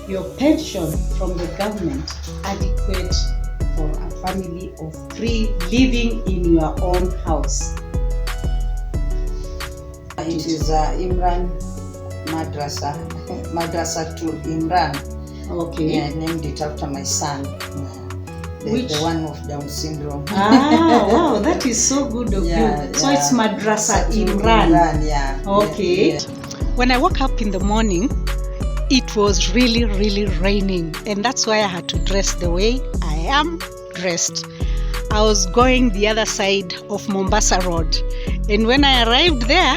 your pension from the government adequate for a family of 3 living in your own house? It is Imran Madrasa, Madrasa to Imran. Okay. Yeah, I named it after my son, the one of Down syndrome. Wow, that is so good of you. So it's Madrasa Imran. Yeah. Okay. Yeah. When I woke up in the morning, it was really raining, and that's why I had to dress the way I am dressed. I was going the other side of Mombasa Road, and when I arrived there,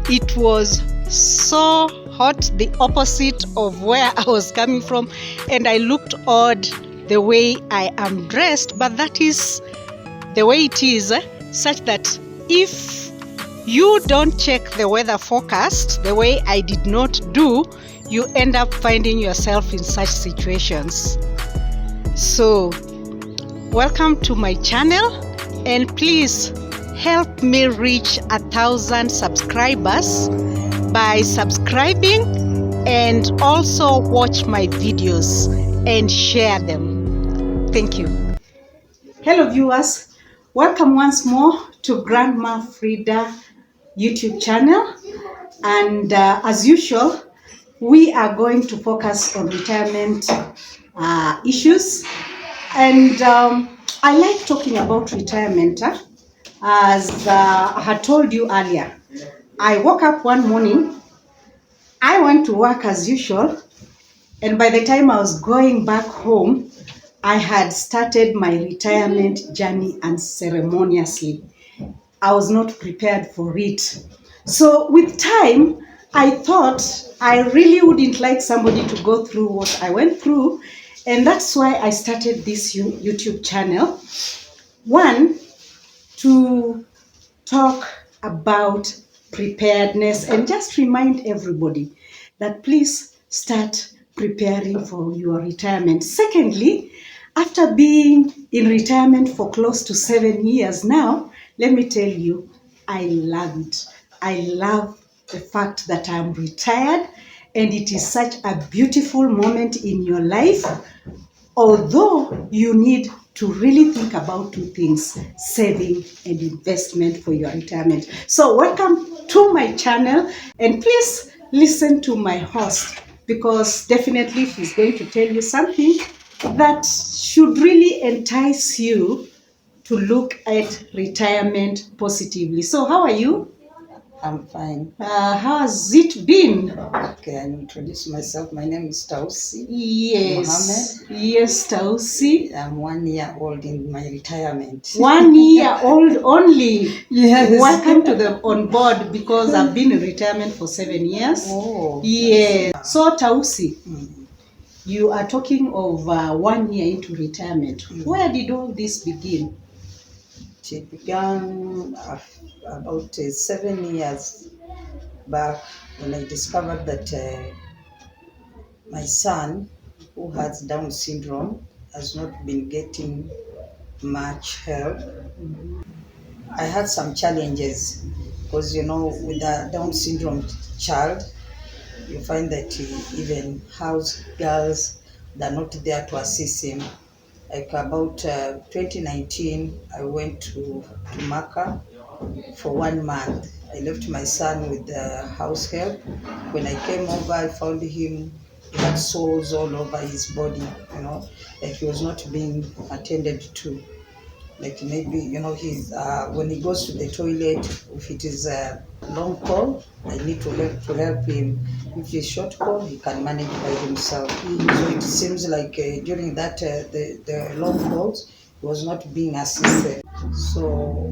it was so hot, the opposite of where I was coming from, and I looked odd the way I am dressed, but that is the way it is, such that if you don't check the weather forecast the way I did not do, you end up finding yourself in such situations. So welcome to my channel, and please help me reach 1,000 subscribers by subscribing, and also watch my videos and share them. Thank you. Hello viewers, welcome once more to Grandma Frida YouTube channel, and as usual we are going to focus on retirement issues, and I like talking about retirement. As I had told you earlier, I woke up one morning, I went to work as usual, and by the time I was going back home, I had started my retirement journey unceremoniously. I was not prepared for it. So with time, I thought I really wouldn't like somebody to go through what I went through, and that's why I started this YouTube channel. One, to talk about preparedness and just remind everybody that please start preparing for your retirement. Secondly, after being in retirement for close to 7 years now, let me tell you, I love it. I love the fact that I'm retired, and it is such a beautiful moment in your life. Although you need to really think about 2 things: saving and investment for your retirement. So welcome to my channel, and please listen to my host, because definitely she's going to tell you something that should really entice you to look at retirement positively. So how are you? I'm fine. How has it been? Okay, I'll introduce myself. My name is Tausi. Yes. Mohammed. Yes, Tausi. I'm 1 year old in my retirement. 1 year old only. Yes. Welcome to the on board, because I've been in retirement for 7 years. Oh. Yes. So Tausi, Mm. you are talking of 1 year into retirement. Where did all this begin? It began about 7 years back when I discovered that my son, who has Down syndrome, has not been getting much help. I had some challenges because, with a Down syndrome child, you find that even house girls, they're not there to assist him. Like about 2019, I went to Maka for 1 month. I left my son with the house help. When I came over, I found him, he had sores all over his body, like he was not being attended to. Like maybe, he's when he goes to the toilet, if it is a long call, I need to help him. If it's short call, he can manage by himself. So it seems like during that the long calls, he was not being assisted. So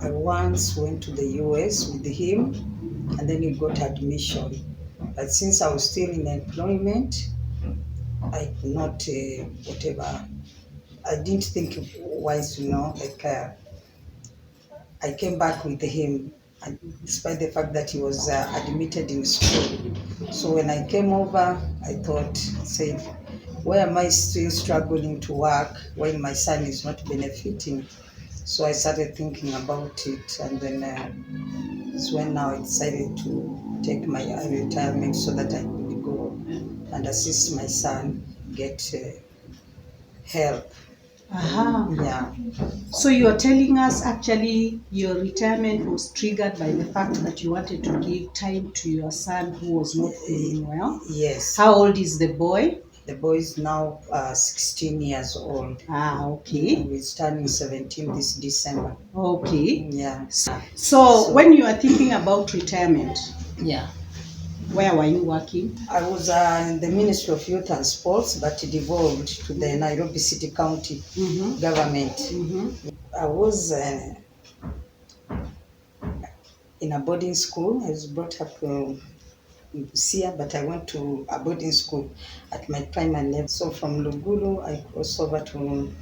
I once went to the US with him, and then he got admission. But since I was still in employment, I could not whatever. I didn't think wise, I came back with him, and despite the fact that he was admitted in school. So when I came over, I said, why am I still struggling to work when my son is not benefiting? So I started thinking about it, and then it's when now I decided to take my retirement so that I could go and assist my son get help. Aha. Yeah. So you are telling us actually your retirement was triggered by the fact that you wanted to give time to your son who was not feeling well. Yes. How old is the boy? The boy is now 16 years old. Ah, okay. He's turning 17 this December. Okay. Yeah. So when you are thinking about retirement, Yeah. where were you working? I was in the Ministry of Youth and Sports, but it devolved to the Nairobi City County Mm-hmm. government. Mm-hmm. I was in a boarding school. I was brought up in Busia, but I went to a boarding school at my primary level. So from Lugulu, I crossed over to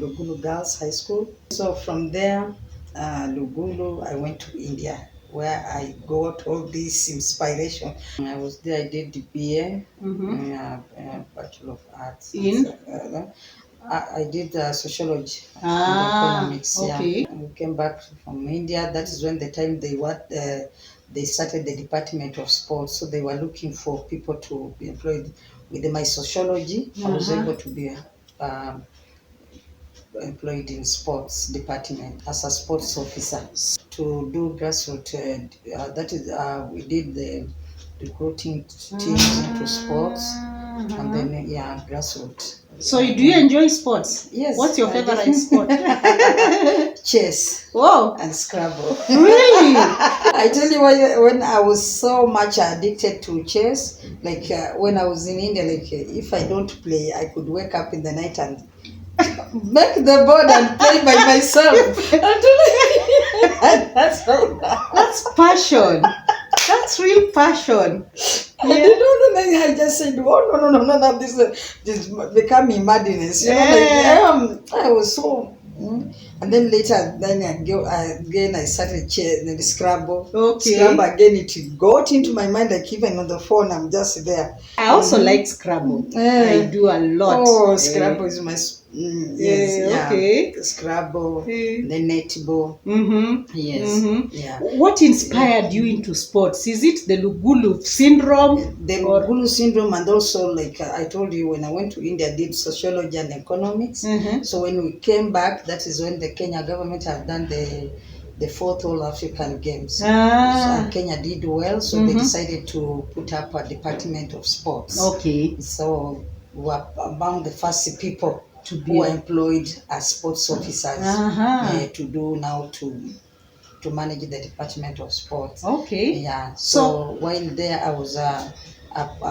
Lugulu Girls High School. So from there, Lugulu, I went to India, where I got all this inspiration. I was there, I did the BA, Mm-hmm. Bachelor of Arts. In? I did sociology and Ah, economics. okay. Yeah. We came back from India. That is when the time they started the Department of Sports. So they were looking for people to be employed. With my sociology, I was able to be employed in sports department as a sports officer to do grassroots. That is, we did the recruiting teams into sports, and then grassroots. So do you enjoy sports? Yes. What's your I favorite do. sport? Chess Whoa, and Scrabble. really? I tell you why, when I was so much addicted to chess, like when I was in India, like if I don't I could wake up in the night and make the board and play by myself. That's how. That's passion. That's real passion. I didn't know that. I just said, "Oh no! This becoming madness." You know, like I was so. And then later, again I started the Scrabble. Okay. Scrabble again. It got into my mind. Like even on the phone, I'm just there. I also like Scrabble. I do a lot. Oh, Scrabble is my. Okay. Scrabble, the netball. Mm-hmm. Yes. Mm-hmm. Yeah. What inspired you into sports? Is it the Lugulu syndrome? The Lugulu syndrome, and also like I told you, when I went to India, I did sociology and economics. Mm-hmm. So when we came back, that is when the Kenya government had done the fourth All African Games. So, and Kenya did well, so they decided to put up a department of sports. Okay. So we were among the first people who were employed as sports officers to manage the Department of Sports. Okay. Yeah. So while there, I was a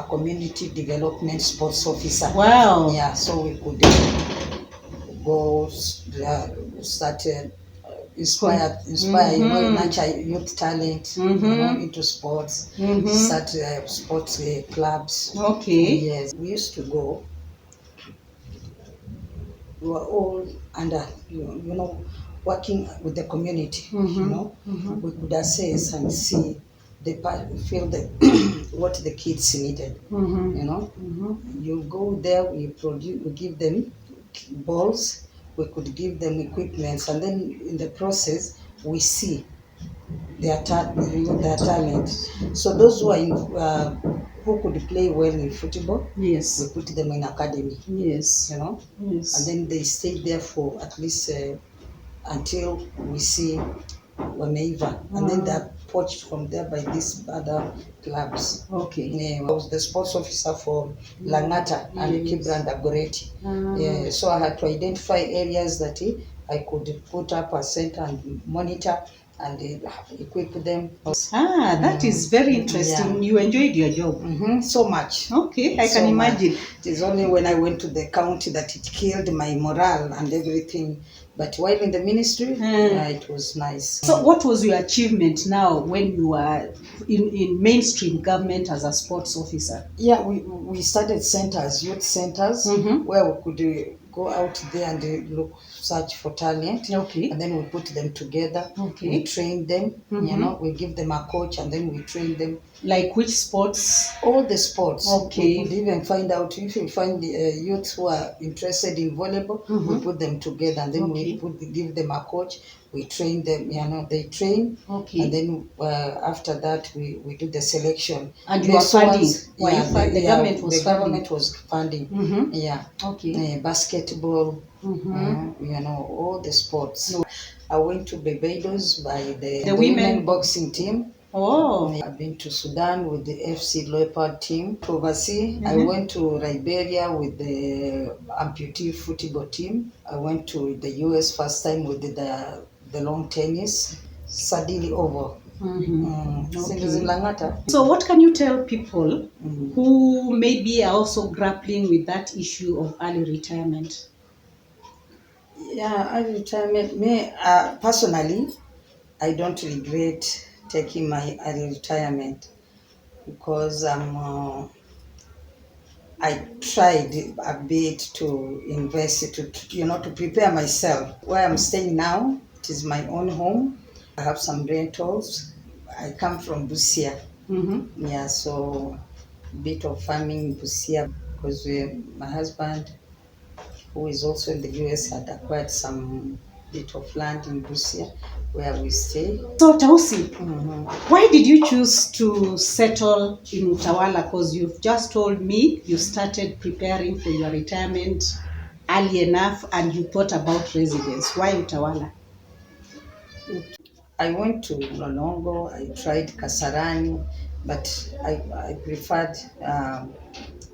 community development sports officer. Wow. Yeah. So we could go start inspire nurture youth talent into sports. Start sports clubs. Okay. Yes. We used to go. We were all under, working with the community. We could assess and see feel what the kids needed. You go there, we give them balls, we could give them equipments, and then in the process we see their talent. So those who are who could play well in football, yes, we put them in academy. Yes. Yes. And then they stayed there for at least until we see Wameiva, and then they're poached from there by these other clubs. Okay. Yeah, I was the sports officer for Langata and Kibra and Agoreti. Yeah, so I had to identify areas that I could put up a center and monitor and equip them. That is very interesting. Yeah. You enjoyed your job? So much. Okay, I can imagine. It is only when I went to the county that it killed my morale and everything. But while in the ministry, it was nice. So what was your achievement now when you were in mainstream government as a sports officer? Yeah, we started centers, youth centers, where we could go out there and look search for talent. Okay. And then we put them together. Okay. We train them, Mhm. we give them a coach and then we train them. Like which sports? All the sports. Okay. We could even find out if we find the youths who are interested in volleyball, we put them together and then Okay. give them a coach. We train them, they train. Okay. And then after that, we do the selection. And you are These funding? ones- Were you the government was the government was funding. Mhm. Yeah. Okay. Basketball, Mhm. all the sports. I went to Barbados by the women- women boxing team. Oh. I've been to Sudan with the FC Leopard team. Overseas, I Mhm. went to Liberia with the amputee football team. I went to the US first time with the long tennis, Sadili Oval. Okay. Langata. So what can you tell people Mhm. who maybe are also grappling with that issue of early retirement? Yeah, early retirement. Me, personally, I don't regret taking my early retirement because I tried a bit to invest to prepare myself. Where I'm staying now, it is my own home. I have some rentals. I come from Busia. Mm-hmm. Yeah, so a bit of farming in Busia because my husband, who is also in the US, had acquired some bit of land in Busia where we stay. So Tausi, Mhm. why did you choose to settle in Utawala? Because you've just told me you started preparing for your retirement early enough and you thought about residence. Why Utawala? I went to Lolongo, I tried Kasarani, but I preferred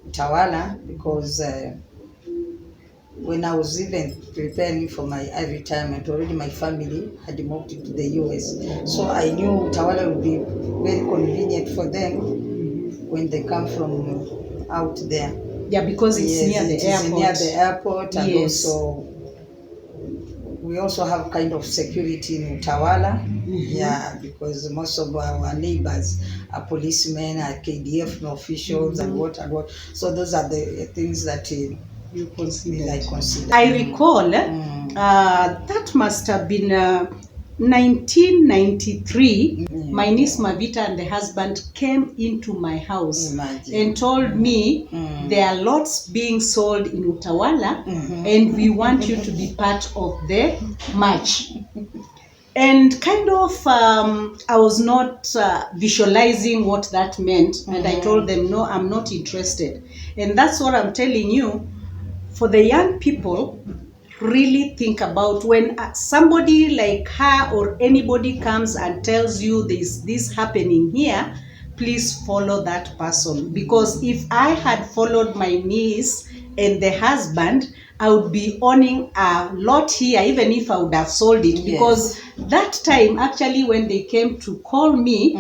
Utawala because when I was even preparing for my retirement, already my family had moved to the US. So I knew Utawala would be very convenient for them when they come from out there. Yeah, because it's Yes, near the it is airport. near the airport, and Yes. also we also have kind of security in Utawala. Yeah, because most of our neighbors are policemen, are KDF officials, and what and what. So those are the things that You considered. I consider. I recall that must have been 1993. My niece Mavita and the husband came into my house Imagine. and told me there are lots being sold in Utawala and we want you to be part of the march. And kind of, I was not visualizing what that meant. And I told them, no, I'm not interested. And that's what I'm telling you. For the young people, really think about when somebody like her or anybody comes and tells you there's this happening here, please follow that person. Because if I had followed my niece and the husband, I would be owning a lot here, even if I would have sold it. Because that time, actually, when they came to call me,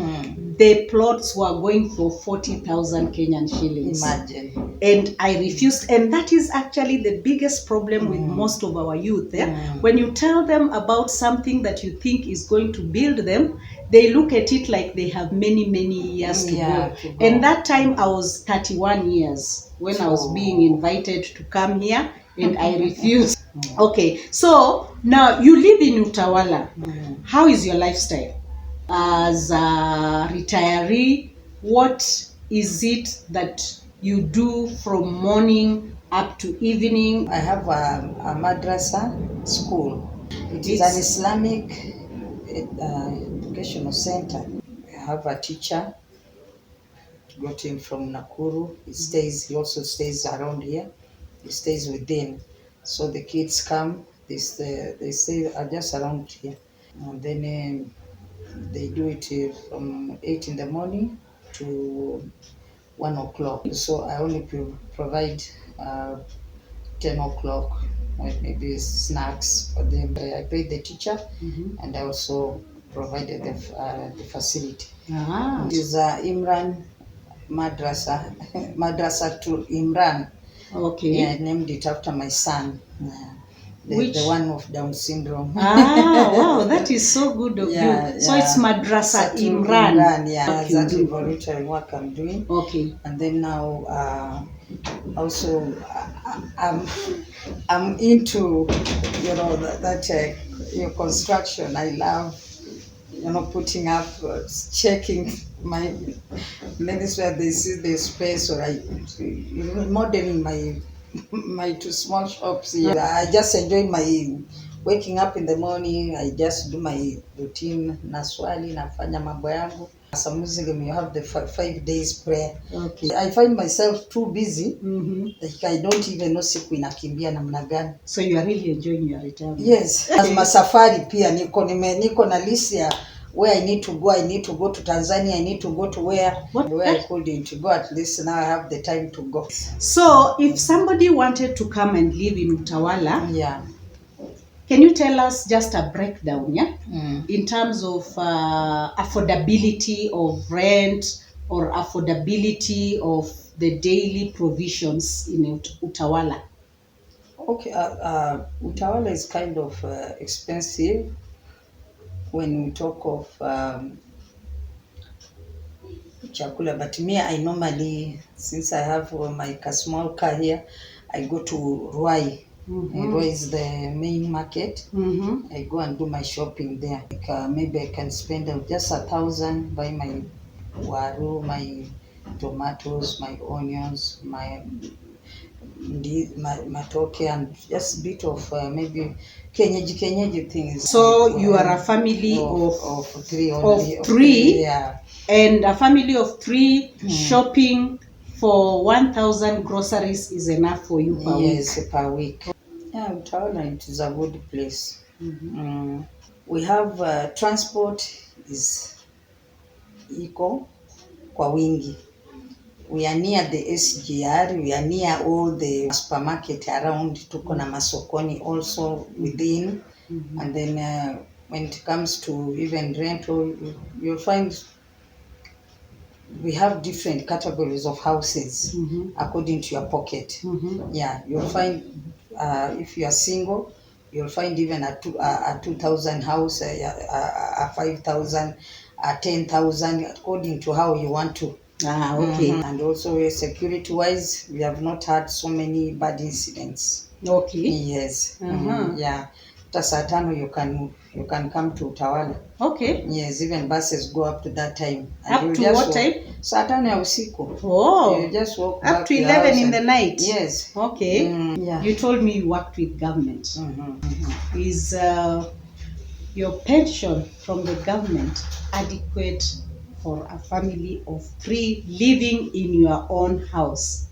the plots were going for 40,000 Kenyan shillings. Imagine. And I refused. And that is actually the biggest problem with most of our youth. When you tell them about something that you think is going to build them, they look at it like they have many, many years to go. And that time I was 31 years when I was being invited to come here, and I refused. Okay, so now you live in Utawala. How is your lifestyle? As a retiree, what is it that you do from morning up to evening? I have a madrasa school. It is an Islamic educational center. I have a teacher, got him from Nakuru. He also stays around here. He stays within. So the kids come, they stay just around here. And then they do it from 8 in the morning to 1 o'clock. So I only provide 10 o'clock, maybe snacks for them. I pay the teacher and I also provided the facility. It is Imran Madrasa, Madrasa to Imran. Okay. Yeah, I named it after my son. Which? The one of Down syndrome. Ah, wow, that is so good of Yeah, you. So yeah. it's Madrasa Satu Imran. yeah. What That's you the do. volunteering work I'm doing. Okay. And then now also I'm into construction. I love putting up, checking my ladies where they see the space, or I modeling my two small shops here. I just enjoy my waking up in the morning. I just do my routine, naswali, nafanya mambo yangu. Some Muslim, you have the 5 days prayer. Okay. I find myself too busy. Mm-hmm. Like I don't even know siku inakimbia namna gani. So you are really enjoying your retirement? Yes. As masafari pia niko na list ya where I need to go. I need to go to Tanzania. I need to go to where I couldn't go. At least now I have the time to go. So if somebody wanted to come and live in Utawala, Yeah. can you tell us just a breakdown, yeah? Mm. In terms of affordability of rent or affordability of the daily provisions in Utawala? Okay. Utawala is kind of expensive when we talk of chakula, but me, I normally, since I have my small car here, I go to Ruai. Mm-hmm. Ruai is the main market. Mm-hmm. I go and do my shopping there. Like, maybe I can spend just 1,000, buy my waru, my tomatoes, my onions, my matoke, and just a bit of maybe kenyeji things. So like, you are a family of three only. Of three. Yeah. And a family of three shopping for 1,000 groceries is enough for you per week? Yes, per week. Yeah, Utawala, it is a good place. Mm-hmm. We have transport is iko kwa wingi. We are near the SGR, we are near all the supermarket around, tuko na masokoni also within. Mm-hmm. And then when it comes to even rental, you'll find we have different categories of houses according to your pocket. Mm-hmm. Yeah, you'll find if you are single, you'll find even a 2,000 house, a 5,000, a 10,000, according to how you want to. Ah, okay. And also security wise, we have not had so many bad incidents. Okay. Yes. Yeah. After saa tano you can come to Utawala. Okay. Yes, even buses go up to that time. Up you to just what walk, time? saa tano ya usiku. Oh. You just walk Up back to your 11 house in the night? Yes. Okay. Yeah. You told me you worked with government. Mm-hmm. Is your pension from the government adequate for a family of three living in your own house?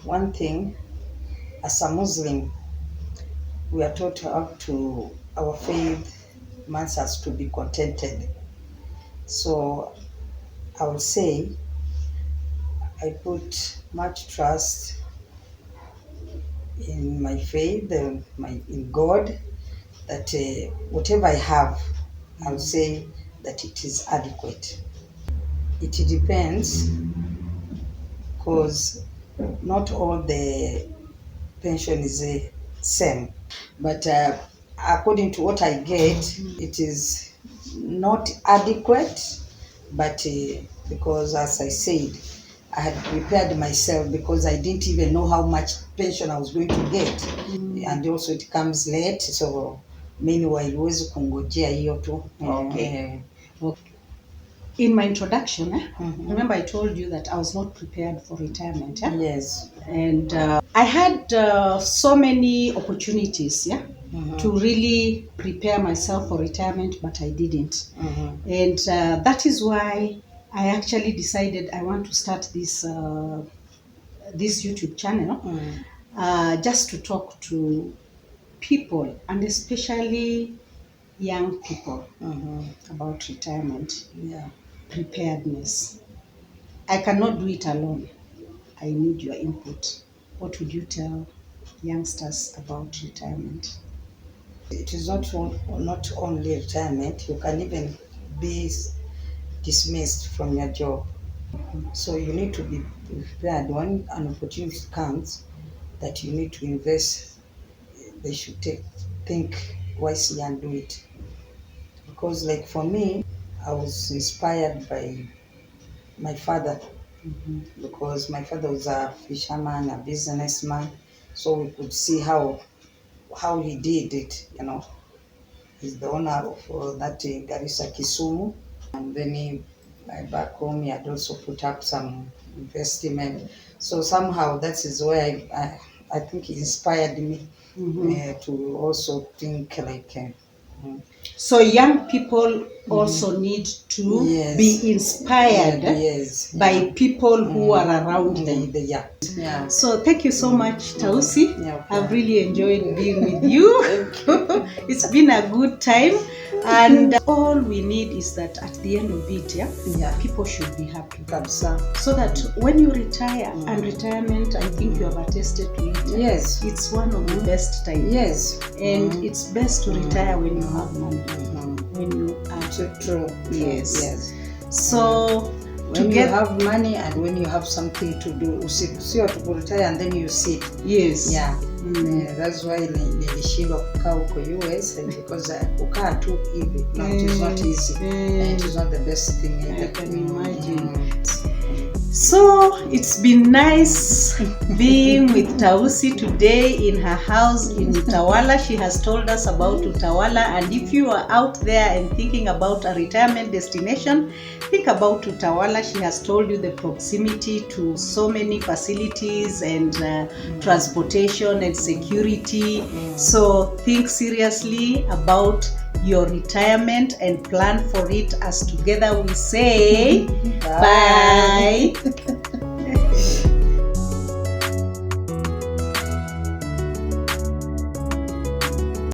One thing, as a Muslim, we are taught up to our faith wants us to be contented. So I would say I put much trust in my faith, in God, that whatever I have, I would say that it is adequate. It depends, because not all the pension is the same, but according to what I get, it is not adequate, but because, as I said, I had prepared myself, because I didn't even know how much pension I was going to get. And also it comes late, so meanwhile huwezi kungojea hiyo tu. Okay. In my introduction, remember I told you that I was not prepared for retirement. Yes. And I had so many opportunities, to really prepare myself for retirement, but I didn't. And that is why I actually decided I want to start this YouTube channel, just to talk to people, and especially young people, about retirement. Yeah. Preparedness. I cannot do it alone. I need your input. What would you tell youngsters about retirement? It is not only retirement. You can even be dismissed from your job. So you need to be prepared when an opportunity comes that you need to invest. They should think wisely and do it. Because like for me, I was inspired by my father, because my father was a fisherman, a businessman, so we could see how he did it. He's the owner of that Garissa Kisumu, and then back home he had also put up some investment. So somehow that is where I think he inspired me to also think like. So young people also need to Yes. be inspired Yes. by people who are around them. Yeah. So thank you so much, Tausi. Yeah, okay. I've really enjoyed being with you. It's been a good time, and all we need is that at the end of it, people should be happy. So that when you retire, and retirement, I think you have attested to it. Yes. It's one of the best times. Yes. And it's best to retire when you have money. When you are True. Yes. So when you have money and when you have something to do, sio to retire and then you sit. Yes. Yeah. That's why nilishindwa kukaa huko US, because kukaa tu hivi it is not easy. It is not the best thing either. I can imagine. So it's been nice being with Tausi today in her house in Utawala. She has told us about Utawala, and if you are out there and thinking about a retirement destination, think about Utawala. She has told you the proximity to so many facilities and transportation and security. So think seriously about your retirement and plan for it, as together we say